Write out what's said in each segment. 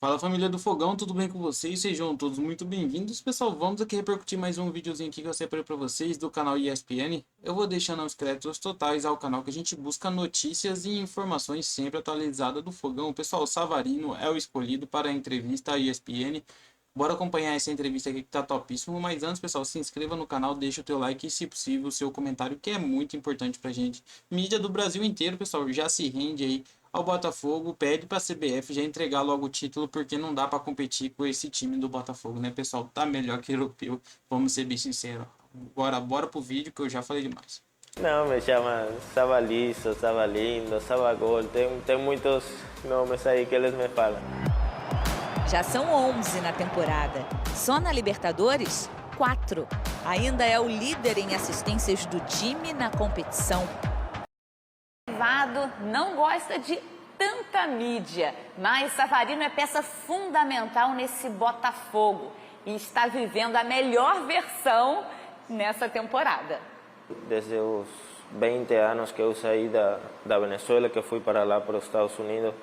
Fala família do Fogão, tudo bem com vocês? Sejam todos muito bem-vindos. Pessoal, vamos aqui repercutir mais um videozinho aqui que eu separei para vocês do canal ESPN. Eu vou deixando os créditos totais ao canal que a gente busca notícias e informações sempre atualizadas do Fogão. Pessoal, o Savarino é o escolhido para a entrevista à ESPN. Bora acompanhar essa entrevista aqui que tá topíssimo. Mas antes, pessoal, se inscreva no canal, deixa o teu like e, se possível, o seu comentário, que é muito importante pra gente. Mídia do Brasil inteiro, pessoal, já se rende aí ao Botafogo, pede para a CBF já entregar logo o título, porque não dá para competir com esse time do Botafogo, né, pessoal? Tá melhor que europeu, vamos ser bem sinceros. Agora, bora pro vídeo que eu já falei demais. Não, me chama Sabalizo, Sabalindo, Sabagol, tem muitos nomes aí que eles me falam. Já são 11 na temporada. Só na Libertadores, 4. Ainda é o líder em assistências do time na competição. Não gosta de tanta mídia, mas Savarino é peça fundamental nesse Botafogo e está vivendo a melhor versão nessa temporada. Desde os 20 anos que eu saí da Venezuela, que fui para lá, para os Estados Unidos,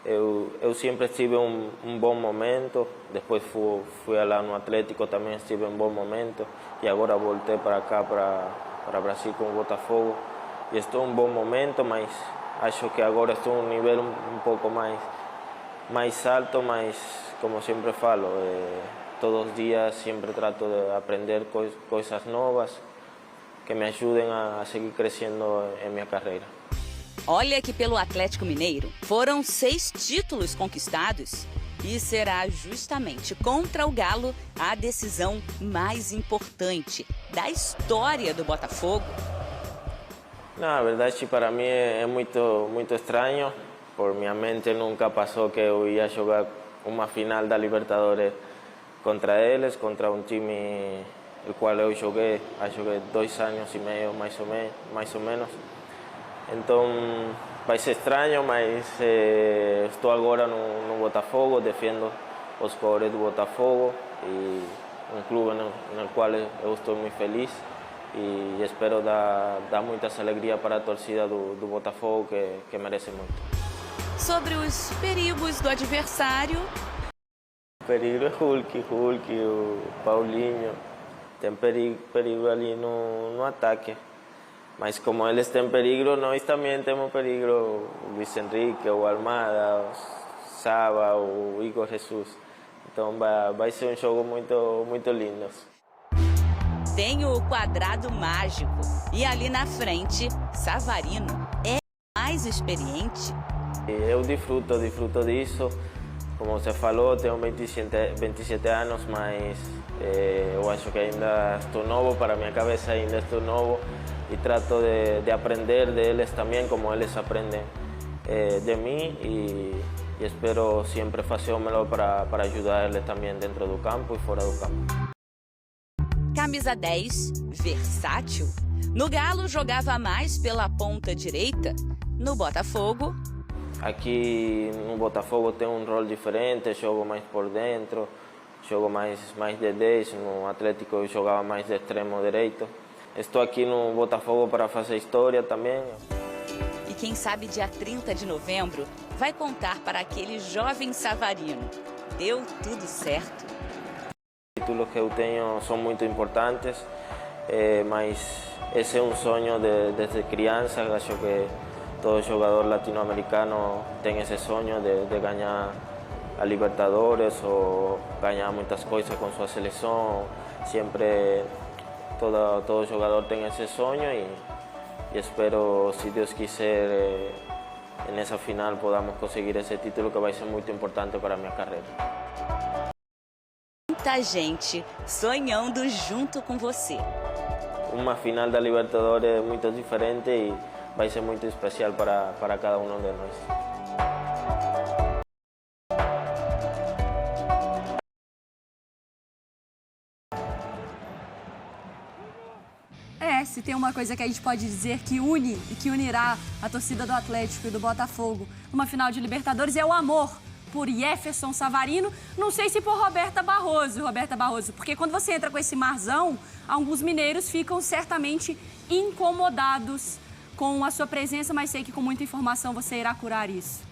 eu sempre tive um bom momento. Depois fui lá no Atlético, também estive em um bom momento. E agora voltei para cá, para Brasil com o Botafogo. E estou em um bom momento, mas acho que agora estou em um nível um pouco mais alto, mas como sempre falo, todos os dias sempre trato de aprender coisas novas que me ajudem a seguir crescendo em minha carreira. Olha que pelo Atlético Mineiro foram 6 títulos conquistados e será justamente contra o Galo a decisão mais importante da história do Botafogo. Na verdade, para mim é muito estranho. Por minha mente nunca passou que eu ia jogar uma final da Libertadores contra eles, contra um time o qual eu joguei 2 anos e meio mais ou menos. Então vai ser estranho, mas estou agora no Botafogo, defendo os cores do Botafogo e um clube no qual eu estou muito feliz. E espero dar muitas alegrias para a torcida do Botafogo, que merece muito. Sobre os perigos do adversário. O perigo é Hulk, o Paulinho. Tem perigo ali no ataque. Mas como eles têm perigo, nós também temos perigo. O Luiz Henrique, o Almada, o Saba, o Igor Jesus. Então vai ser um jogo muito lindo. Tem o quadrado mágico e ali na frente, Savarino é mais experiente. Eu desfruto disso. Como você falou, tenho 27 anos, mas eu acho que ainda estou novo, para minha cabeça ainda estou novo e trato de aprender deles também, como eles aprendem de mim e espero sempre fazer o melhor para ajudar eles também dentro do campo e fora do campo. Camisa 10, versátil. No Galo jogava mais pela ponta direita. No Botafogo... Aqui no Botafogo tem um rol diferente, jogo mais por dentro, jogo mais de 10, no Atlético eu jogava mais de extremo direito. Estou aqui no Botafogo para fazer história também. E quem sabe dia 30 de novembro vai contar para aquele jovem Savarino. Deu tudo certo. Os títulos que eu tenho são muito importantes, mas esse é um sonho desde criança. Acho que todo jogador latino-americano tem esse sonho de ganhar a Libertadores ou ganhar muitas coisas com sua seleção. Sempre todo jogador tem esse sonho e espero, se Deus quiser, nessa final podamos conseguir esse título que vai ser muito importante para a minha carreira. Muita gente sonhando junto com você. Uma final da Libertadores é muito diferente e vai ser muito especial para cada um de nós. Se tem uma coisa que a gente pode dizer que une e que unirá a torcida do Atlético e do Botafogo numa final de Libertadores é o amor por Jefferson Savarino, não sei se por Roberta Barroso, porque quando você entra com esse marzão, alguns mineiros ficam certamente incomodados com a sua presença, mas sei que com muita informação você irá curar isso.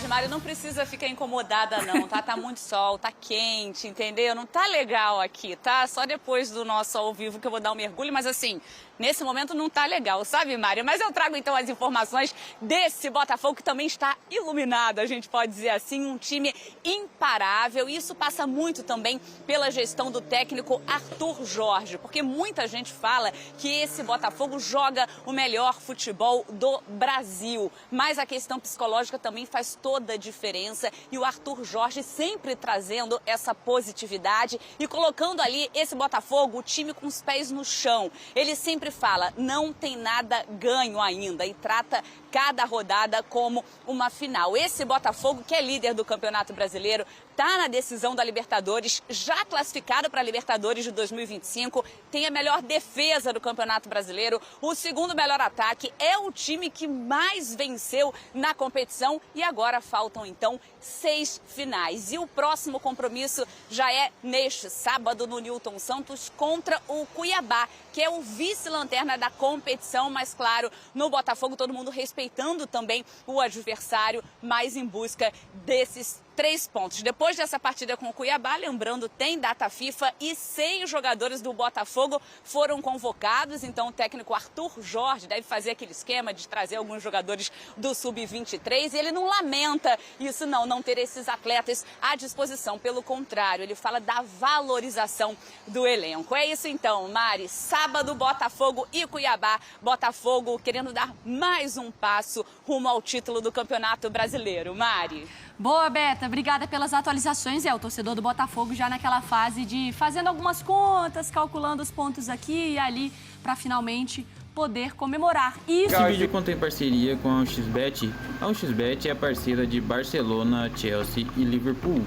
Mari, não precisa ficar incomodada não, tá? Tá muito sol, tá quente, entendeu? Não tá legal aqui, tá? Só depois do nosso ao vivo que eu vou dar um mergulho, mas assim, nesse momento não tá legal, sabe, Mari? Mas eu trago então as informações desse Botafogo que também está iluminado, a gente pode dizer assim, um time imparável. E isso passa muito também pela gestão do técnico Arthur Jorge, porque muita gente fala que esse Botafogo joga o melhor futebol do Brasil, mas a questão psicológica também faz toda a diferença, e o Arthur Jorge sempre trazendo essa positividade e colocando ali esse Botafogo, o time com os pés no chão. Ele sempre fala, não tem nada ganho ainda, e trata cada rodada como uma final. Esse Botafogo, que é líder do Campeonato Brasileiro, está na decisão da Libertadores, já classificado para a Libertadores de 2025, tem a melhor defesa do Campeonato Brasileiro, o segundo melhor ataque, é o time que mais venceu na competição, e agora faltam então 6 finais. E o próximo compromisso já é neste sábado no Newton Santos contra o Cuiabá, que é o vice-lanterna da competição, mas claro, no Botafogo todo mundo respeitando também o adversário, mas em busca desses 3 pontos. Depois dessa partida com o Cuiabá, lembrando, tem data FIFA e 6 jogadores do Botafogo foram convocados. Então o técnico Arthur Jorge deve fazer aquele esquema de trazer alguns jogadores do Sub-23. E ele não lamenta isso não ter esses atletas à disposição. Pelo contrário, ele fala da valorização do elenco. É isso então, Mari. Sábado, Botafogo e Cuiabá. Botafogo querendo dar mais um passo rumo ao título do Campeonato Brasileiro. Mari. Boa, Beta. Obrigada pelas atualizações. O torcedor do Botafogo já naquela fase de fazendo algumas contas, calculando os pontos aqui e ali para finalmente poder comemorar. Esse vídeo contém parceria com a 1xBet. A 1xBet é parceira de Barcelona, Chelsea e Liverpool.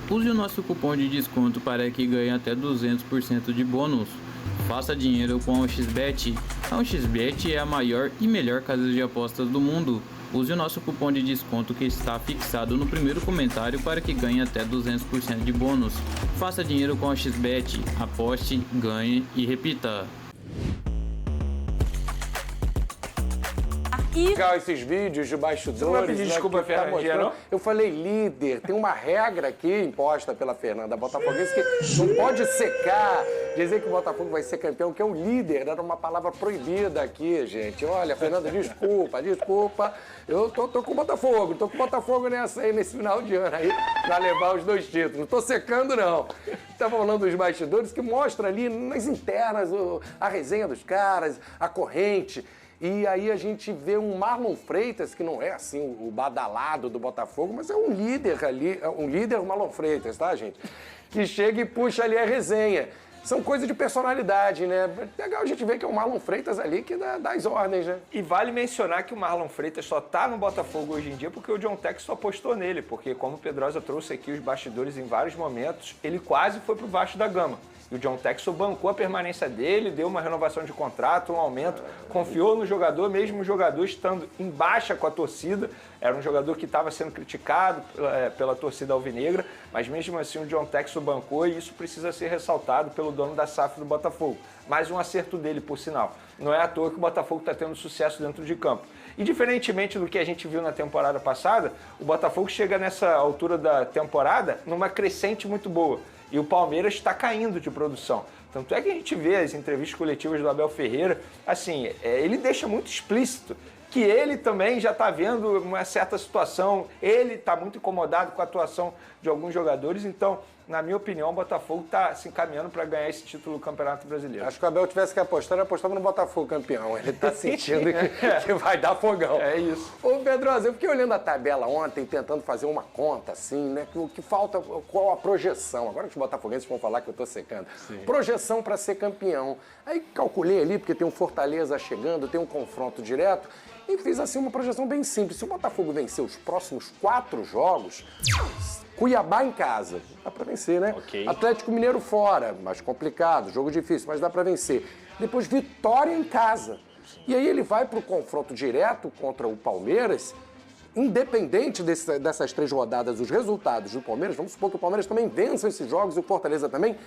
Use o nosso cupom de desconto para que ganhe até 200% de bônus. Faça dinheiro com a 1xBet. A 1xBet é a maior e melhor casa de apostas do mundo. Use o nosso cupom de desconto que está fixado no primeiro comentário para que ganhe até 200% de bônus. Faça dinheiro com a 1xBet. Aposte, ganhe e repita. Legal esses vídeos de bastidores. Você não vai pedir desculpa, Fernandinha, não? Eu falei líder. Tem uma regra aqui imposta pela Fernanda Botafoguense que não pode secar, dizer que o Botafogo vai ser campeão, que é o líder. Era uma palavra proibida aqui, gente. Olha, Fernanda, desculpa. Eu tô com o Botafogo nessa aí, nesse final de ano aí, pra levar os 2 títulos. Não tô secando, não. Tava falando dos bastidores que mostra ali nas internas a resenha dos caras, a corrente. E aí a gente vê um Marlon Freitas, que não é assim o badalado do Botafogo, mas é um líder ali, o Marlon Freitas, tá, gente? Que chega e puxa ali a resenha. São coisas de personalidade, né? Legal a gente ver que é o Marlon Freitas ali que dá as ordens, né? E vale mencionar que o Marlon Freitas só tá no Botafogo hoje em dia porque o John Textor apostou nele, porque como o Pedrosa trouxe aqui os bastidores em vários momentos, ele quase foi pro Vasco da Gama. E o John Textor bancou a permanência dele, deu uma renovação de contrato, um aumento, confiou no jogador, mesmo o jogador estando em baixa com a torcida. Era um jogador que estava sendo criticado pela torcida alvinegra, mas mesmo assim o John Textor bancou e isso precisa ser ressaltado pelo dono da SAF do Botafogo. Mais um acerto dele, por sinal. Não é à toa que o Botafogo está tendo sucesso dentro de campo. E diferentemente do que a gente viu na temporada passada, o Botafogo chega nessa altura da temporada numa crescente muito boa. E o Palmeiras está caindo de produção. Tanto é que a gente vê as entrevistas coletivas do Abel Ferreira, assim, ele deixa muito explícito que ele também já está vendo uma certa situação, ele está muito incomodado com a atuação de alguns jogadores, então, na minha opinião, o Botafogo está se encaminhando para ganhar esse título do Campeonato Brasileiro. Acho que o Abel tivesse que apostar, ele apostava no Botafogo campeão. Ele está sentindo que vai dar fogão. É isso. Ô, Pedrosa, eu fiquei olhando a tabela ontem, tentando fazer uma conta, assim, né? O que falta, qual a projeção? Agora que os botafoguenses vão falar que eu estou secando. Sim. Projeção para ser campeão. Aí calculei ali, porque tem um Fortaleza chegando, tem um confronto direto, e fiz assim uma projeção bem simples. Se o Botafogo vencer os próximos 4 jogos, Cuiabá em casa, dá pra vencer, né? Okay. Atlético Mineiro fora, mais complicado, jogo difícil, mas dá pra vencer. Depois Vitória em casa. E aí ele vai pro confronto direto contra o Palmeiras, independente dessas 3 rodadas, os resultados do Palmeiras, vamos supor que o Palmeiras também vença esses jogos e o Fortaleza também.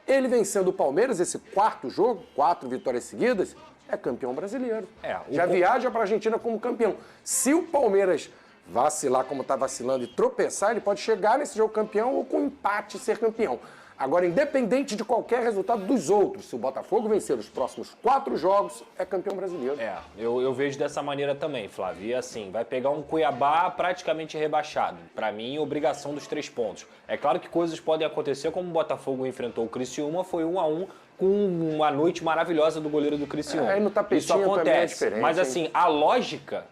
Ele vencendo o Palmeiras, esse 4º jogo, 4 vitórias seguidas, é campeão brasileiro. Já viaja para a Argentina como campeão. Se o Palmeiras vacilar como está vacilando e tropeçar, ele pode chegar nesse jogo campeão ou com empate ser campeão. Agora, independente de qualquer resultado dos outros, se o Botafogo vencer os próximos 4 jogos, é campeão brasileiro. Eu vejo dessa maneira também, Flávio. E assim, vai pegar um Cuiabá praticamente rebaixado. Para mim, obrigação dos 3 pontos. É claro que coisas podem acontecer, como o Botafogo enfrentou o Criciúma, foi 1-1 com uma noite maravilhosa do goleiro do Criciúma. Aí no tapetinho isso acontece. também é diferente. Mas assim, a lógica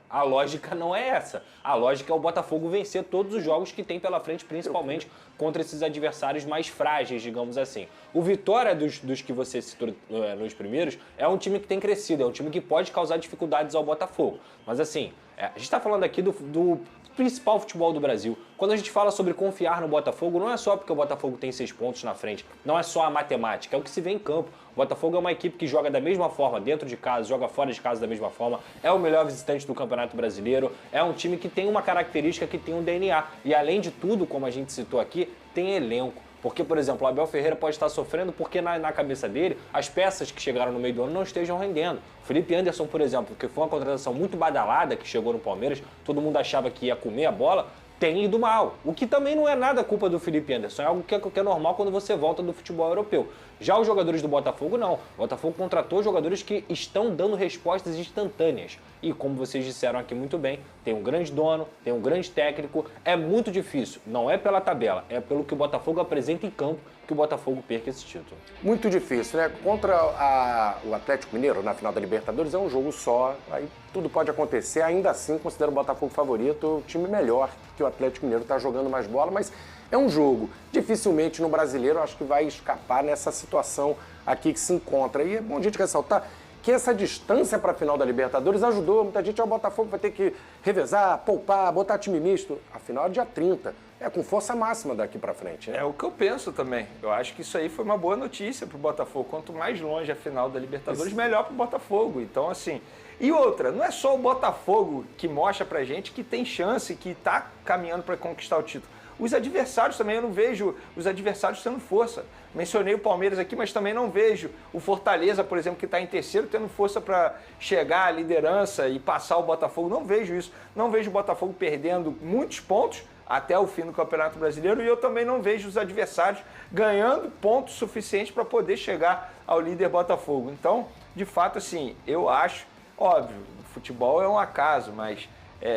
não é essa. A lógica é o Botafogo vencer todos os jogos que tem pela frente, principalmente contra esses adversários mais frágeis, digamos assim. O Vitória, dos que você citou nos primeiros, é um time que tem crescido, é um time que pode causar dificuldades ao Botafogo. Mas assim, a gente está falando aqui do principal futebol do Brasil. Quando a gente fala sobre confiar no Botafogo, não é só porque o Botafogo tem 6 pontos na frente, não é só a matemática, é o que se vê em campo. O Botafogo é uma equipe que joga da mesma forma dentro de casa, joga fora de casa da mesma forma, é o melhor visitante do Campeonato Brasileiro, é um time que tem uma característica, que tem um DNA. E além de tudo, como a gente citou aqui, tem elenco. Porque, por exemplo, o Abel Ferreira pode estar sofrendo porque na cabeça dele as peças que chegaram no meio do ano não estejam rendendo. Felipe Anderson, por exemplo, que foi uma contratação muito badalada que chegou no Palmeiras, todo mundo achava que ia comer a bola, tem ido mal. O que também não é nada culpa do Felipe Anderson, é algo que é normal quando você volta do futebol europeu. Já os jogadores do Botafogo, não. O Botafogo contratou jogadores que estão dando respostas instantâneas. E como vocês disseram aqui muito bem, tem um grande dono, tem um grande técnico. É muito difícil, não é pela tabela, é pelo que o Botafogo apresenta em campo que o Botafogo perca esse título. Muito difícil, né? Contra o Atlético Mineiro na final da Libertadores é um jogo só, aí tudo pode acontecer. Ainda assim, considero o Botafogo favorito, o time melhor que o Atlético Mineiro, está jogando mais bola, mas é um jogo. Dificilmente no Brasileiro acho que vai escapar nessa situação aqui que se encontra. E é bom a gente ressaltar que essa distância para a final da Libertadores ajudou. Muita gente, o Botafogo vai ter que revezar, poupar, botar time misto. Afinal, é dia 30. É com força máxima daqui para frente, né? É o que eu penso também. Eu acho que isso aí foi uma boa notícia para o Botafogo. Quanto mais longe a final da Libertadores, melhor para o Botafogo. Então, assim... E outra, não é só o Botafogo que mostra pra gente que tem chance, que está caminhando para conquistar o título. Os adversários também, eu não vejo os adversários tendo força. Mencionei o Palmeiras aqui, mas também não vejo o Fortaleza, por exemplo, que está em terceiro, tendo força para chegar à liderança e passar o Botafogo. Não vejo isso. Não vejo o Botafogo perdendo muitos pontos até o fim do Campeonato Brasileiro, e eu também não vejo os adversários ganhando pontos suficientes para poder chegar ao líder Botafogo. Então, de fato, assim, eu acho, óbvio, o futebol é um acaso, mas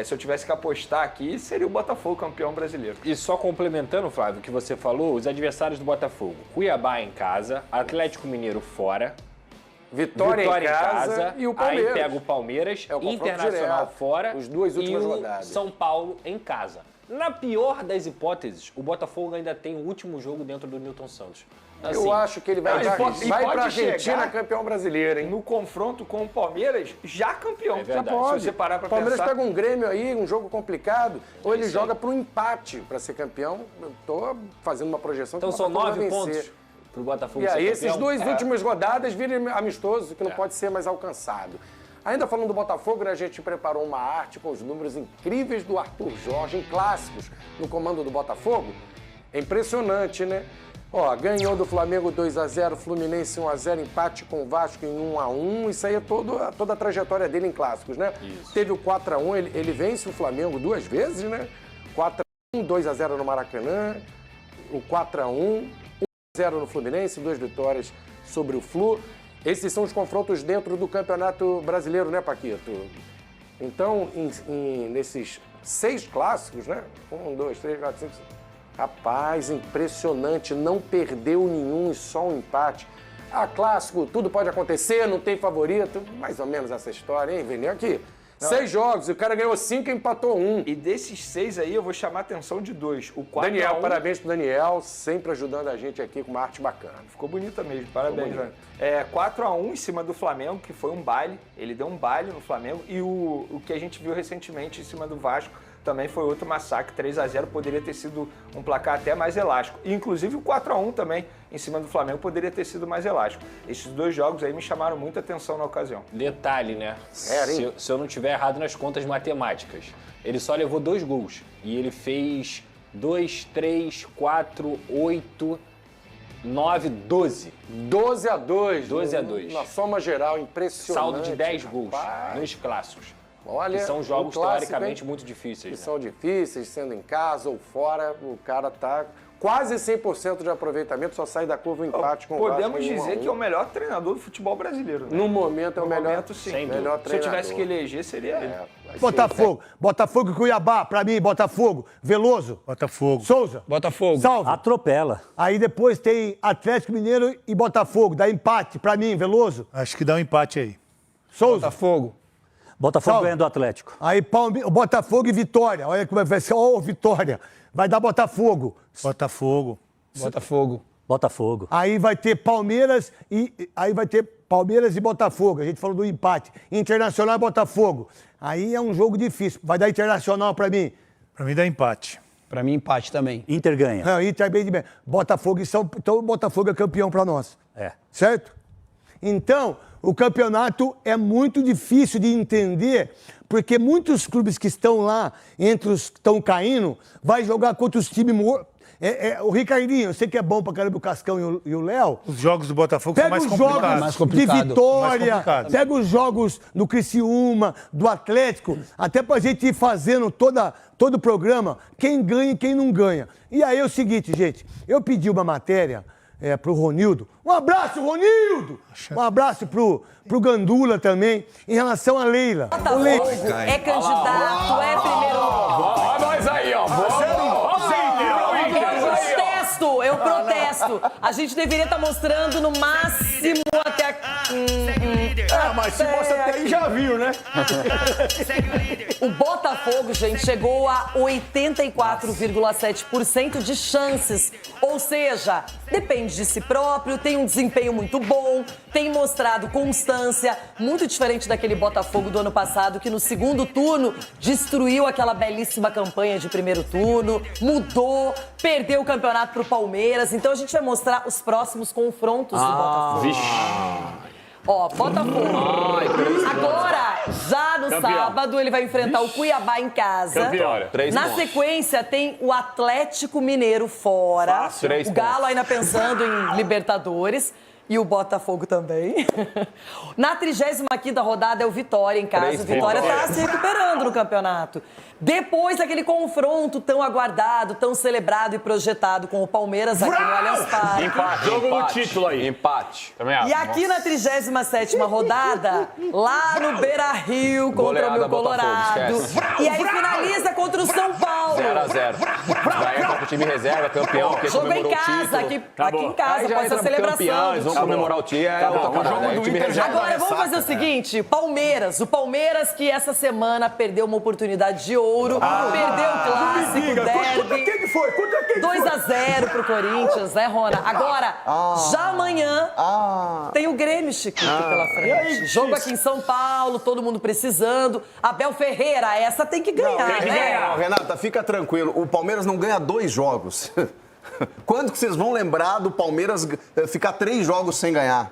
se eu tivesse que apostar aqui, seria o Botafogo campeão brasileiro. E só complementando, Flávio, o que você falou, os adversários do Botafogo: Cuiabá em casa, Atlético Mineiro fora, Vitória em casa e o Palmeiras. Aí pega o Palmeiras, Internacional direto, fora, os duas últimas rodadas. São Paulo em casa. Na pior das hipóteses, o Botafogo ainda tem o último jogo dentro do Newton Santos. Assim, eu acho que ele vai para a Argentina campeão brasileiro, hein? No confronto com o Palmeiras, já campeão. É verdade. Já pode. Se você parar para o Palmeiras pensar... pega um Grêmio aí, um jogo complicado, ou ele joga para um empate para ser campeão. Eu tô fazendo uma projeção então que são 9 pontos para o Botafogo ser campeão. E aí, esses duas últimas rodadas viram amistoso, que não pode ser mais alcançado. Ainda falando do Botafogo, a gente preparou uma arte com os números incríveis do Arthur Jorge em clássicos no comando do Botafogo. É impressionante, né? Ó, ganhou do Flamengo 2-0, Fluminense 1-0, empate com o Vasco em 1-1. Isso aí é toda a trajetória dele em clássicos, né? Isso. Teve o 4-1, ele vence o Flamengo 2 vezes, né? 4-1, 2-0 no Maracanã, o 4-1, 1-0 no Fluminense, 2 vitórias sobre o Flu. Esses são os confrontos dentro do Campeonato Brasileiro, né, Paquito? Então, nesses 6 clássicos, né? 1, 2, 3, 4, 5, 6... Rapaz, impressionante, não perdeu nenhum e só um empate. Ah, clássico, tudo pode acontecer, não tem favorito. Mais ou menos essa história, hein, Vini? Aqui, 6 jogos, o cara ganhou 5 e empatou 1. E desses 6 aí, eu vou chamar a atenção de 2. O 4-1... Daniel, parabéns pro Daniel, sempre ajudando a gente aqui com uma arte bacana. Ficou bonita mesmo, parabéns, Daniel. 4-1 em cima do Flamengo, que foi um baile. Ele deu um baile no Flamengo. E o que a gente viu recentemente em cima do Vasco também foi outro massacre, 3-0, poderia ter sido um placar até mais elástico. E, inclusive o 4-1 também, em cima do Flamengo, poderia ter sido mais elástico. Esses 2 jogos aí me chamaram muita atenção na ocasião. Detalhe, né? Se eu não tiver errado nas contas matemáticas, ele só levou 2 gols. E ele fez 2, 3, 4, 8... 9, 12. 12-2. 12-2. Na soma geral, impressionante. Saldo de 10 gols nos clássicos. Olha, que são jogos, clássico, teoricamente, muito difíceis. Que são difíceis, sendo em casa ou fora, o cara tá quase 100% de aproveitamento, só sai da curva o empate com o Vasco. Podemos dizer que é o melhor treinador do futebol brasileiro, né? No momento é o melhor, momento, sim. melhor treinador. Se eu tivesse que eleger, seria ele. Botafogo e Cuiabá, pra mim, Botafogo. Veloso. Botafogo. Souza. Botafogo. Salve. Atropela. Aí depois tem Atlético Mineiro e Botafogo. Dá empate pra mim, Veloso. Acho que dá um empate aí. Souza. Botafogo. Botafogo Salve. ganha do Atlético. Aí Botafogo e Vitória. Olha como vai ser. Ó, Vitória. Vai dar Botafogo. Botafogo. Botafogo. Botafogo. Aí vai ter Palmeiras e Botafogo. A gente falou do empate. Internacional e Botafogo. Aí é um jogo difícil. Vai dar Internacional pra mim. Pra mim dá empate. Pra mim, empate também. Inter ganha. Não, Inter bem de bem. Botafogo e São... Então o Botafogo é campeão pra nós. É. Certo? Então, o campeonato é muito difícil de entender, porque muitos clubes que estão lá, entre os que estão caindo, vai jogar contra os times mortos. O Ricardinho, eu sei que é bom pra caramba o Cascão e o Léo. Os jogos do Botafogo são mais complicados. De Vitória, pega os jogos do Criciúma, do Atlético, até pra gente ir fazendo todo o programa, quem ganha e quem não ganha. E aí é o seguinte, gente, eu pedi uma matéria pro Ronildo. Um abraço, Ronildo! Um abraço pro Gandula também, em relação a Leila. Botafogo é candidato, é primeiro... Ó nós aí, ó. Eu protesto. A gente deveria estar mostrando no máximo até aqui. Mas se mostra até aí, já viu, né? O Botafogo, gente, chegou a 84,7% de chances. Ou seja, depende de si próprio, tem um desempenho muito bom, tem mostrado constância, muito diferente daquele Botafogo do ano passado, que no segundo turno destruiu aquela belíssima campanha de primeiro turno, mudou, perdeu o campeonato pro Palmeiras. Então a gente vai mostrar os próximos confrontos do Botafogo. Ó, Botafogo. Agora, já no sábado, ele vai enfrentar o Cuiabá em casa. Na sequência, tem o Atlético Mineiro fora. O Galo ainda pensando em Libertadores. E o Botafogo também. Na 35ª rodada é o Vitória em casa. O Vitória está se recuperando no campeonato. Depois daquele confronto tão aguardado, tão celebrado e projetado com o Palmeiras aqui no Allianz Parque. Jogo no título aí. Empate. E aqui na 37ª rodada, lá no Beira-Rio, contra o meu Colorado. E aí finaliza contra o São Paulo. 0x0. Vai entrar pro time reserva, campeão. Jogo em casa, aqui em casa, após a celebração. Vamos comemorar o time. Agora, vamos fazer o seguinte, o Palmeiras que essa semana perdeu uma oportunidade de ouro, perdeu o clássico, derby. Quem que foi? 2x0 pro Corinthians, né, Rona? Agora, já amanhã, tem o Grêmio, Chiquito, pela frente. Jogo aqui em São Paulo, todo mundo precisando. Abel Ferreira, essa tem que ganhar, né? Renata, fica tranquilo. O Palmeiras não ganha 2 jogos. Quando que vocês vão lembrar do Palmeiras ficar 3 jogos sem ganhar?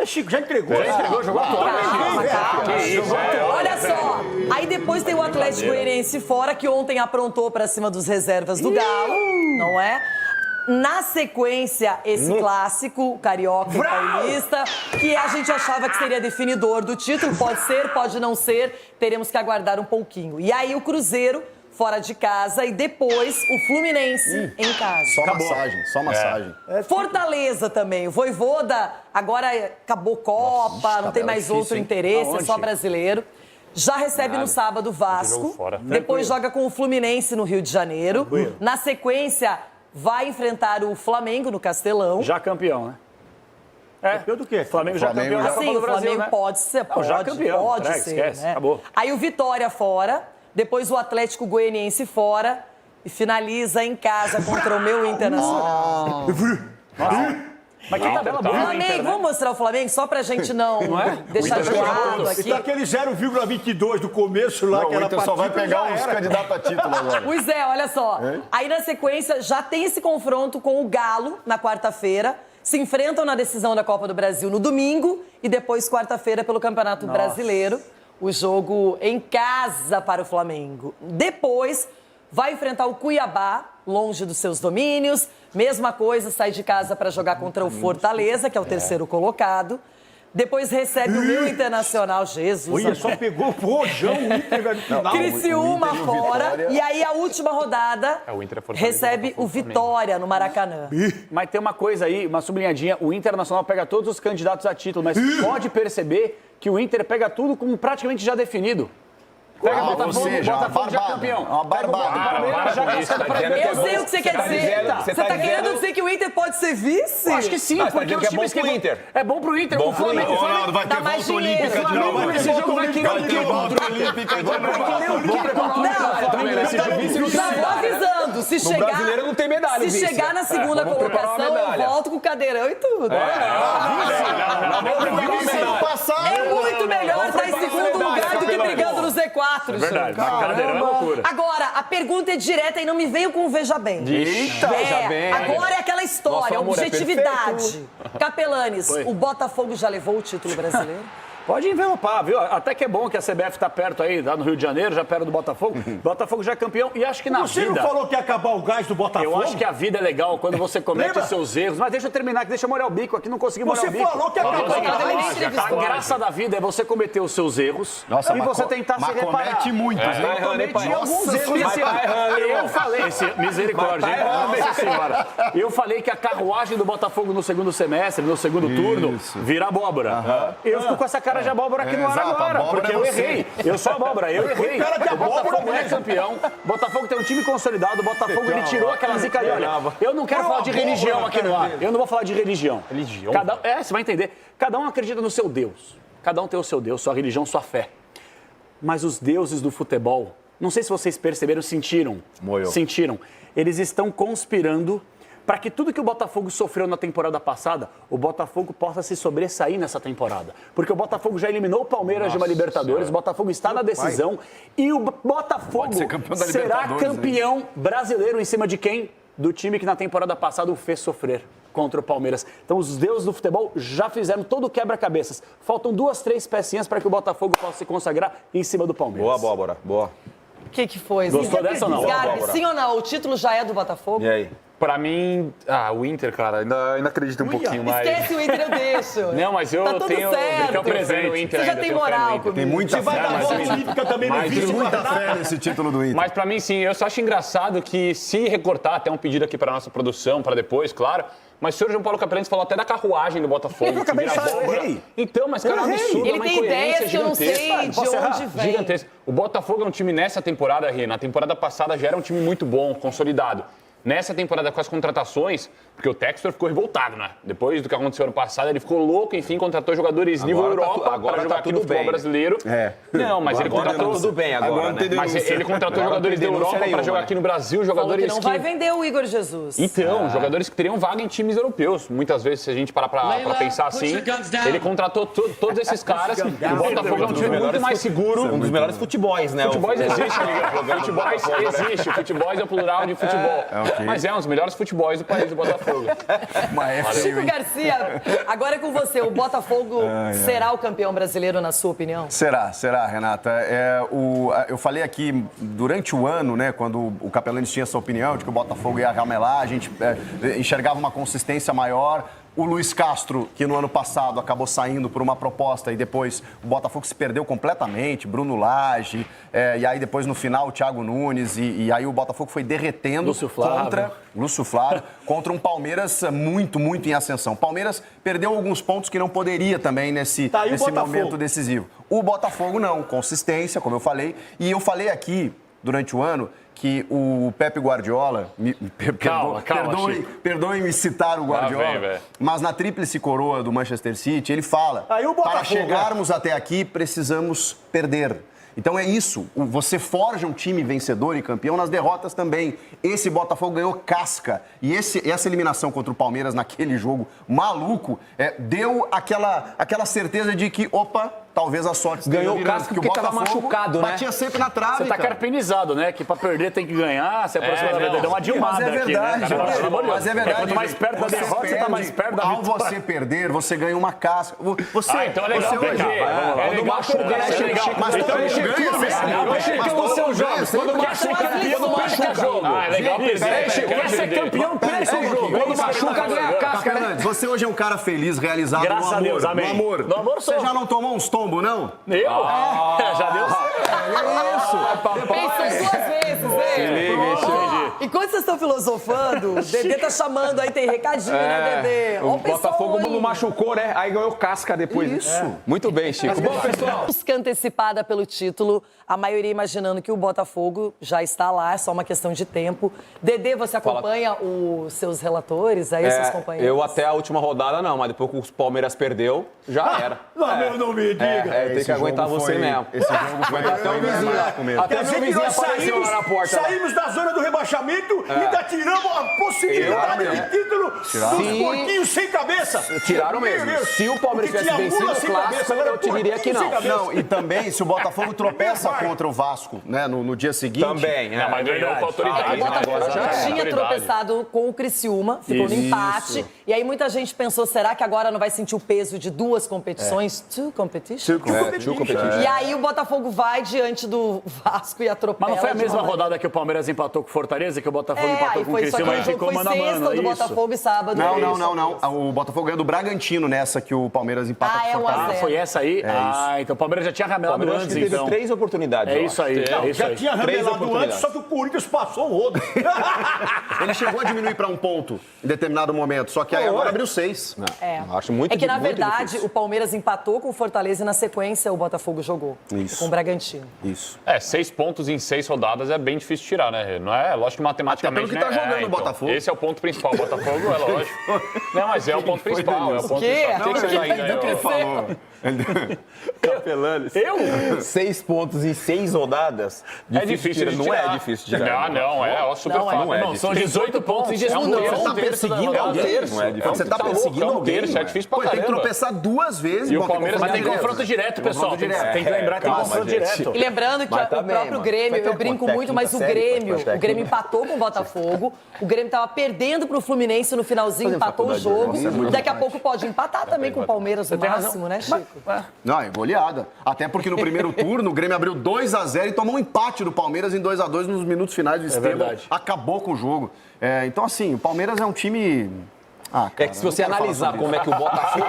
Chico, já entregou. Jogou Olha só, aí depois tem o Atlético Goianiense fora, que ontem aprontou pra cima dos reservas do Galo, não é? Na sequência, esse clássico, carioca e paulista, que a gente achava que seria definidor do título. Pode ser, pode não ser, teremos que aguardar um pouquinho. E aí o Cruzeiro fora de casa e depois o Fluminense em casa. Só massagem. Fortaleza também. O Vojvoda agora acabou Copa, não tem mais outro interesse, é só brasileiro. Já recebe no sábado o Vasco, depois joga com o Fluminense no Rio de Janeiro. Na sequência, vai enfrentar o Flamengo no Castelão. Já campeão, né? Campeão do quê? Flamengo já campeão da Copa do Brasil, Flamengo né? pode ser, já campeão. pode ser, esquece, né? Acabou. Aí o Vitória fora, depois o Atlético Goianiense fora e finaliza em casa contra o meu Internacional. Mas que tabela boa, Flamengo, Inter, né? vamos mostrar o Flamengo só pra gente não deixar de lado aqui. E tá aquele 0,22 do começo lá, que o era Inter só vai pegar os candidatos a título agora. Pois é, olha só. Aí na sequência já tem esse confronto com o Galo na quarta-feira. Se enfrentam na decisão da Copa do Brasil no domingo e depois quarta-feira pelo Campeonato Brasileiro. O jogo em casa para o Flamengo. Depois vai enfrentar o Cuiabá, longe dos seus domínios. Mesma coisa, sai de casa para jogar contra o Fortaleza, que é o terceiro colocado. Depois recebe o meu Internacional, Jesus. Olha, só pegou o rojão, o Inter vai no final. Criciúma fora. E aí, a última rodada, O Inter é recebe o Vitória no Maracanã. Mas tem uma coisa aí, uma sublinhadinha. O Internacional pega todos os candidatos a título, mas pode perceber que o Inter pega tudo como praticamente já definido. Pega o Botafogo, Botafogo já campeão. Uma barbada. Eu sei o que você quer dizer. Você tá querendo dizer que o Inter pode ser vice? Eu acho que sim, porque os times que é bom pro Inter. É bom pro Inter. O Flamengo vai ter volta olímpica de novo. Esse jogo vai querer o quê? Volta olímpica de novo. Já tô avisando. Se chegar, no brasileiro não tem medalha. Se chegar na segunda colocação, eu volto com o cadeirão e tudo. É muito melhor estar em segundo lugar do que brigando no Z4. É verdade, cadeirão é loucura. Agora, a pergunta é direta e não me venham com o veja bem. Eita, veja bem. Agora é aquela história, objetividade. Capelanes, o Botafogo já levou o título brasileiro? Pode envelopar, viu? Até que é bom que a CBF tá perto aí, lá no Rio de Janeiro, já perto do Botafogo. Botafogo já é campeão e acho que na vida... Você não falou que ia acabar o gás do Botafogo? Eu acho que a vida é legal quando você comete os seus erros. Mas deixa eu terminar, que deixa eu molhar o bico aqui, não consegui molhar o bico. Você falou que ia acabar o gás. A graça da vida é você cometer os seus erros e você tentar se reparar. Mas comete muitos, hein? Eu cometi alguns erros nesse ano. Eu falei, misericórdia, hein? Nossa senhora. Eu falei que a carruagem do Botafogo no segundo semestre, no segundo turno, vira abóbora. Eu fico com essa cara de abóbora aqui no ar agora, porque eu errei. Eu sou abóbora, eu errei. O Botafogo é campeão. O Botafogo tem um time consolidado. O Botafogo, ele tirou aquela zica ali. Olha, eu não quero falar de religião aqui no ar. Eu não vou falar de religião. Religião? Você vai entender. Cada um acredita no seu Deus. Cada um tem o seu Deus, sua religião, sua fé. Mas os deuses do futebol, não sei se vocês perceberam, sentiram. Eles estão conspirando para que tudo que o Botafogo sofreu na temporada passada, o Botafogo possa se sobressair nessa temporada. Porque o Botafogo já eliminou o Palmeiras de uma Libertadores, o Botafogo está na decisão e o Botafogo será campeão brasileiro em cima de quem? Do time que na temporada passada o fez sofrer contra o Palmeiras. Então os deuses do futebol já fizeram todo o quebra-cabeças. Faltam 2, 3 pecinhas para que o Botafogo possa se consagrar em cima do Palmeiras. Boa, Bárbara, boa. O que foi? Gostou dessa ou não? Garbi, sim ou não? O título já é do Botafogo? E aí? Pra mim, o Inter, cara, ainda acredito um pouquinho mais. Esquece o Inter, eu deixo. Não, mas eu tá tudo tenho certo. presente o Inter. Você já tem moral comigo. Tem muita fé. Tem muita fé nesse título do Inter. Mas pra mim, sim, eu só acho engraçado que se recortar, até um pedido aqui pra nossa produção, pra depois, claro, mas o senhor João Paulo Capelanes falou até da carruagem do Botafogo. Eu acabei de falar, eu errei. Então, mas cara, é um absurdo, Ele tem ideias que eu não sei de onde vem. Gigantesco. O Botafogo é um time nessa temporada, Rê, na temporada passada já era um time muito bom, consolidado. Nessa temporada com as contratações, porque o Textor ficou revoltado, né? Depois do que aconteceu ano passado, ele ficou louco, enfim, contratou jogadores nível Europa para jogar aqui no futebol brasileiro. Não, mas ele contratou tudo bem agora, né? Mas ele contratou jogadores da Europa para jogar aqui no Brasil, jogadores que não vai vender o Igor Jesus. Então, jogadores que teriam vaga em times europeus. Muitas vezes, se a gente parar para pensar assim, ele contratou todos esses caras. O Botafogo é um time muito mais seguro. Um dos melhores futebols, né? Futebol existe, futebol existe. Futebol é o plural de futebol. Mas é um dos melhores futebols do país do Botafogo. Chico Garcia, agora é com você. O Botafogo será o campeão brasileiro, na sua opinião? Será, Renata. Eu falei aqui durante o ano, né, quando o Capelanes tinha essa opinião de que o Botafogo ia ramelar, a gente enxergava uma consistência maior. O Luiz Castro, que no ano passado acabou saindo por uma proposta e depois o Botafogo se perdeu completamente, Bruno Lage, e aí depois no final o Thiago Nunes, e aí o Botafogo foi derretendo Lúcio Flávio contra um Palmeiras muito, muito em ascensão. Palmeiras perdeu alguns pontos que não poderia também nesse momento decisivo. O Botafogo não, consistência, como eu falei, e eu falei aqui durante o ano que o Pepe Guardiola, perdoe-me citar o Guardiola, mas na tríplice coroa do Manchester City, ele fala, para chegarmos até aqui, precisamos perder. Então é isso, você forja um time vencedor e campeão nas derrotas também. Esse Botafogo ganhou casca e essa eliminação contra o Palmeiras naquele jogo maluco deu aquela certeza de que, opa, talvez a sorte ganhou casca porque tava machucado, né? Batia sempre na trave, Você tá carpinizado, né? Que pra perder tem que ganhar, você deu uma dilmada mas é verdade, aqui, né? Mas é verdade. Quanto mais perto da derrota, você tá mais perto da vitória. Ao você perder, você ganha uma casca. Você, então é legal, Quando machuca, é legal. Mas todo mundo ganha, Quando machuca, jogo. Ah, é legal perder. Quer ser campeão, perde o jogo. Quando machuca, ganha a casca, né? Você hoje é um cara feliz, realizado Graças no a amor. Deus, amém. No amor. No amor sou. Você já não tomou uns tombos, não? Eu? Já deu certo. Pensa duas vezes, né? Enquanto vocês estão filosofando, o Dedê tá chamando aí, tem recadinho, né, Dedê? O Botafogo não machucou, né? Aí ganhou casca depois. Isso. Muito bem, Chico. Bom, pessoal. Busca antecipada pelo título, a maioria imaginando que o Botafogo já está lá, é só uma questão de tempo. Dedê, você acompanha os seus relatores, aí seus companheiros? Eu até a última rodada não, mas depois que o Palmeiras perdeu, já era. Não me diga. Tem que aguentar você mesmo. Esse jogo foi até o vizinho. Até meu vizinho apareceu lá na porta. Saímos da zona do rebaixamento e ainda tiramos a possibilidade de título dos porquinhos sem cabeça. Tiraram mesmo. Se o Palmeiras tivesse vencido o clássico, eu te diria que não. Não, e também, se o Botafogo tropeça contra o Vasco, né, no dia seguinte... Também, Não, mas ganhou com autoridade. O Botafogo já tinha tropeçado com o Criciúma, ficou no empate. E aí muita gente pensou, será que agora não vai sentir o peso de duas competições? Two competitions? Two competitions. E aí o Botafogo vai diante do Vasco e atropela. Mas não foi a mesma de uma rodada que o Palmeiras empatou com o Fortaleza, que o Botafogo empatou com o foi só que Criciúma o e jogo ficou foi mano a mano, sexta do Botafogo e sábado. Não. O Botafogo ganhou do Bragantino nessa que o Palmeiras empata com o Fortaleza. Ah, foi essa aí? Então o Palmeiras já tinha ramelado antes, teve então. 3 oportunidades. É isso aí. Já tinha ramelado antes, só que o Corinthians passou o rodo. Ele chegou a diminuir para um ponto em determinado momento, só que aí agora abriu 6. Acho muito É que, na muito verdade, difícil. o Palmeiras empatou com o Fortaleza e, na sequência, o Botafogo jogou. Isso. Com o Bragantino. Isso. 6 pontos em 6 rodadas é bem difícil tirar, né? Não é? Lógico que matematicamente, até pelo que tá jogando o Botafogo. Esse é o ponto principal. O Botafogo é lógico. Não, mas é o ponto principal. É o ponto principal. Não, O que você vai ganhar? Ele falou. Capelanes. Eu? 6 pontos em 6 rodadas. É difícil de tirar. Não é difícil de tirar. Não, é super Não, fácil. não é São Tem 18 pontos em Jesus. Você tá perseguindo alguém? Você tá perseguindo alguém? É difícil pra Pô, tem que caramba. tropeçar 2 vezes. E o bom, tem Palmeiras Mas tem confronto confronto direto, pessoal. Confronto direto. Tem que lembrar que tem calma, confronto gente. direto. E lembrando que Mas o também, próprio mano. Grêmio, Vai ter eu uma brinco muito, mas o técnica, Grêmio, sério, o Grêmio empatou com o Botafogo, o Grêmio estava perdendo pro Fluminense no finalzinho, empatou o jogo. Daqui a pouco pode empatar também com o Palmeiras no máximo, né, Chico? Não, é goleada. Até porque no primeiro turno o Grêmio abriu 2-0 e tomou um empate do Palmeiras em 2-2 nos minutos finais do Estevão. verdade. Acabou com o jogo. Então, assim, o Palmeiras é um time... É que se você analisar como é que o Botafogo.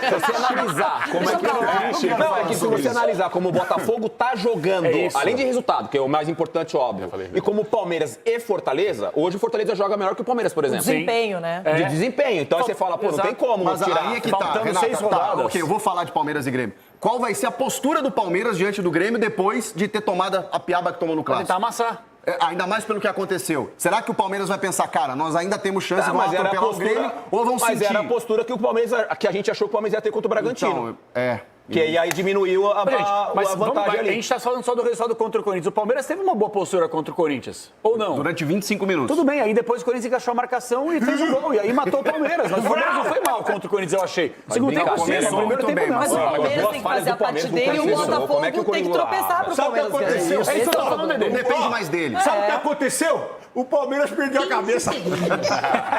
Se você analisar como é que. Não, é que se você analisar como o Botafogo tá jogando, além de resultado, que é o mais importante, óbvio, e como o Palmeiras e Fortaleza, hoje o Fortaleza joga melhor que o Palmeiras, por exemplo. Desempenho, né? De desempenho. Então aí você fala, pô, não tem como Mas tirar. aí é que tá, Faltando Renata, 6 rodadas. Ok, eu vou falar de Palmeiras e Grêmio. Qual vai ser a postura do Palmeiras diante do Grêmio depois de ter tomado a piaba que tomou no Pra clássico? tentar amassar. Ainda mais pelo que aconteceu. Será que o Palmeiras vai pensar, cara, nós ainda temos chance, vamos mas era a atropelar o postura, Grêmio ou vamos sentir? Mas era a postura que o Palmeiras, que a gente achou que o Palmeiras ia ter contra o Bragantino. Então, Que aí diminuiu a vantagem ali. A gente tá falando só do resultado contra o Corinthians. O Palmeiras teve uma boa postura contra o Corinthians, ou não? Durante 25 minutos. Tudo bem, aí depois o Corinthians encaixou a marcação e fez o gol. E aí matou o Palmeiras. Mas o Palmeiras não foi mal contra o Corinthians, eu achei. Segundo tempo, sim, no primeiro tempo não. Mas o Palmeiras tem que fazer a parte dele e o Botafogo tem que tropeçar pro Sabe o que Palmeiras. aconteceu? É isso que eu tô falando, Dedê. Não depende mais dele. Sabe o que aconteceu? O Palmeiras perdeu a cabeça.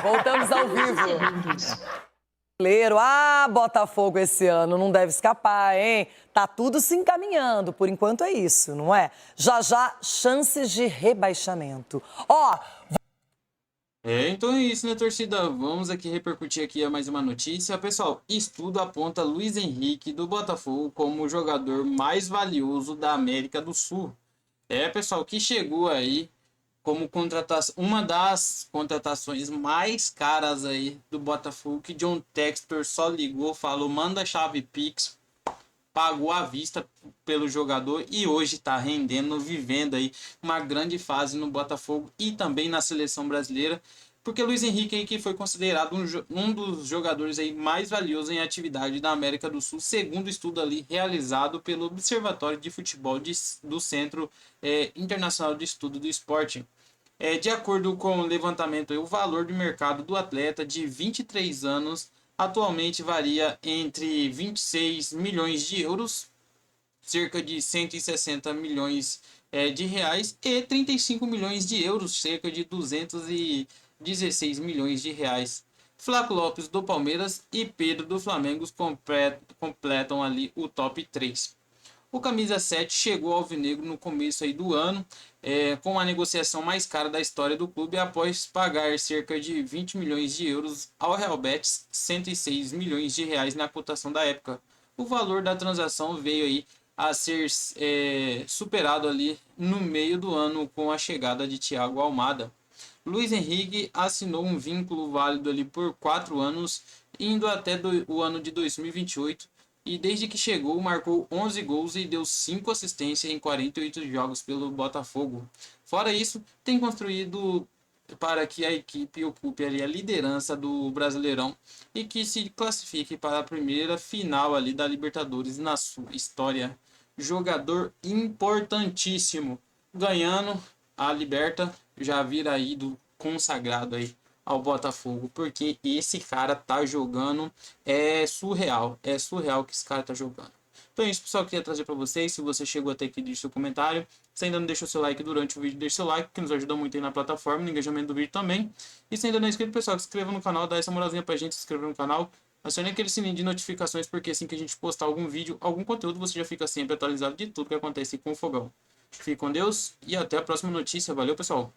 Voltamos ao vivo. Botafogo esse ano não deve escapar, hein? Tá tudo se encaminhando, por enquanto é isso, não é? Já, chances de rebaixamento. Então é isso, né, torcida? Vamos aqui repercutir aqui mais uma notícia. Pessoal, estudo aponta Luiz Henrique do Botafogo como o jogador mais valioso da América do Sul. Pessoal, que chegou aí como uma das contratações mais caras aí do Botafogo, que John Textor só ligou, falou, manda a chave Pix, pagou à vista pelo jogador e hoje está rendendo, vivendo aí uma grande fase no Botafogo e também na seleção brasileira, porque Luiz Henrique aí, que foi considerado um dos jogadores aí mais valiosos em atividade da América do Sul, segundo o estudo ali realizado pelo Observatório de Futebol do Centro Internacional de Estudo do Esporte. De acordo com o levantamento, o valor de mercado do atleta de 23 anos atualmente varia entre 26 milhões de euros cerca de 160 milhões de reais, e 35 milhões de euros, cerca de 216 milhões de reais. Flaco Lopes do Palmeiras e Pedro do Flamengo completam ali o top 3. O camisa 7 chegou ao alvinegro no começo aí do ano, com a negociação mais cara da história do clube, após pagar cerca de 20 milhões de euros ao Real Betis, 106 milhões de reais na cotação da época. O valor da transação veio aí a ser superado ali no meio do ano com a chegada de Thiago Almada. Luiz Henrique assinou um vínculo válido ali por 4 anos, indo até o ano de 2028, e desde que chegou marcou 11 gols e deu 5 assistências em 48 jogos pelo Botafogo. Fora isso, tem construído para que a equipe ocupe ali a liderança do Brasileirão e que se classifique para a primeira final ali da Libertadores na sua história. Jogador importantíssimo, ganhando a Liberta, já vira ídolo consagrado aí ao Botafogo, porque esse cara tá jogando, é surreal que esse cara tá jogando. Então é isso, pessoal, que eu queria trazer para vocês. Se você chegou até aqui, deixe seu comentário. Se ainda não deixou seu like durante o vídeo, deixe seu like, que nos ajuda muito aí na plataforma, no engajamento do vídeo também. E se ainda não é inscrito, pessoal, se inscreva no canal, dá essa moralzinha pra gente, se inscreva no canal. Acione aquele sininho de notificações, porque assim que a gente postar algum vídeo, algum conteúdo, você já fica sempre atualizado de tudo que acontece com o Fogão. Fique com Deus e até a próxima notícia. Valeu, pessoal!